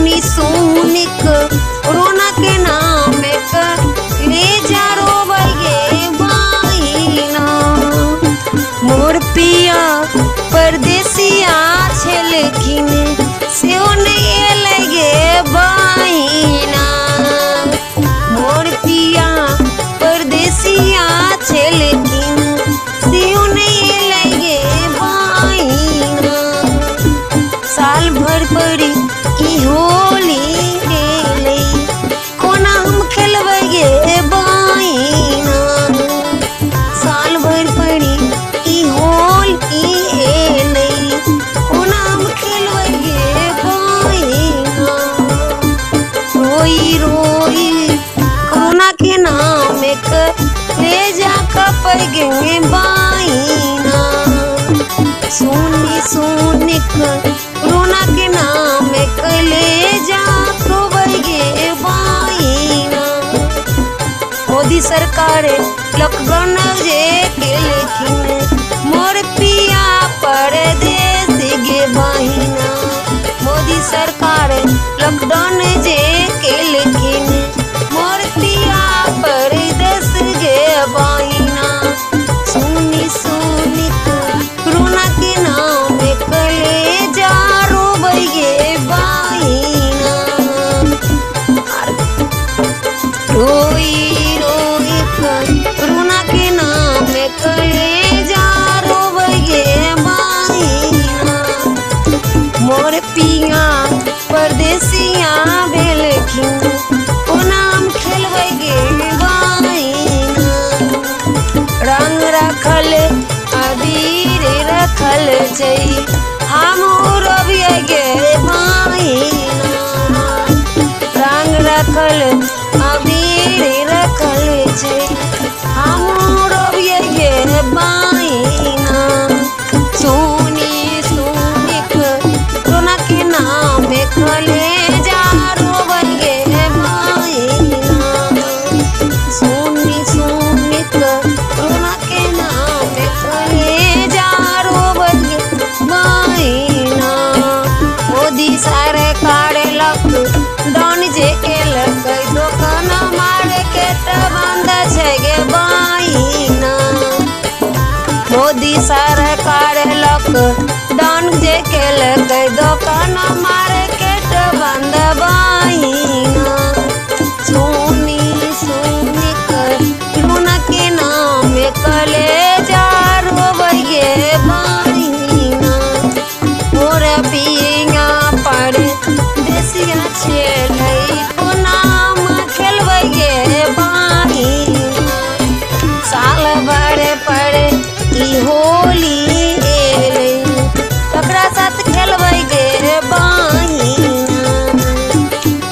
सुनी सुनी कोरोना के नाम ले जा रोबगे बाईना। मोर पिया परदेसिया छलखिन से नहीं लगे बाईना। मोर पिया परदेसिया छलखिन से नहीं लगे बाईना। साल भर पड़ी ई होली गेले कोना हम खेलबगे बाईना। साल भर पड़ी ई होली गेले कोना हम खेलबगे बाईना। रोई रोई कोरोना के नाम ले जा कपगे बाईना। सुनी सुनी कोरोना के नाम ले जा रोबगे बाईना। मोदी सरकार लॉकडाउन जे केलखिन मोर पिया परदेस गे बाईना। मोदी सरकार लॉकडाउन जे केलखिन मोर पिया परदेस गे बाईना। सुनी सुनी कोरोना के नाम ले जा रोबगे बाईना। रोई रोई कोरोना के नाम ले जा रोबगे बाईना। मोर पिया परदेसिया भेलखिन ओ नाम खेलबगे बाईना। रंग रखल अबीर रखल छै हम रोबगे बाईना। रंग रखल अबीर रखल छै हम रोबगे बाईना। सुनी सुनी कोरोना के नाम ले जा रोबगे बाईना। सुनी सुनी कोरोना के नाम ले जा रोबगे बाईना। मोदी सरकार लॉकडाउन जे केलकै दोकान मार्केट बंद छै गे बाईना। मोदी सरकार लॉकडाउन जे केलकै दोकान मार्केट बंद बाईना। सुनी सुनी कोरोना के नाम ले जा रोबगे बाईना। मोर पिया परदेसिया छलै ओ नाम खेलबगे बाईना। साल भर पड़े ई होली एले तकरा साथ खेलबगे बाईना।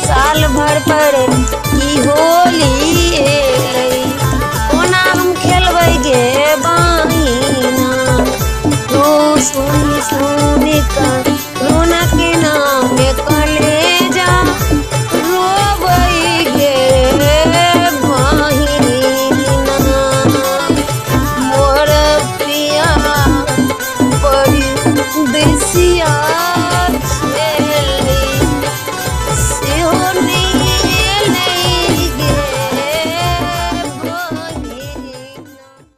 साल भर पड़े ई होली एले कोना हम खेलबगे बाईना। ओ सुनी सुनी कोरोना के नाम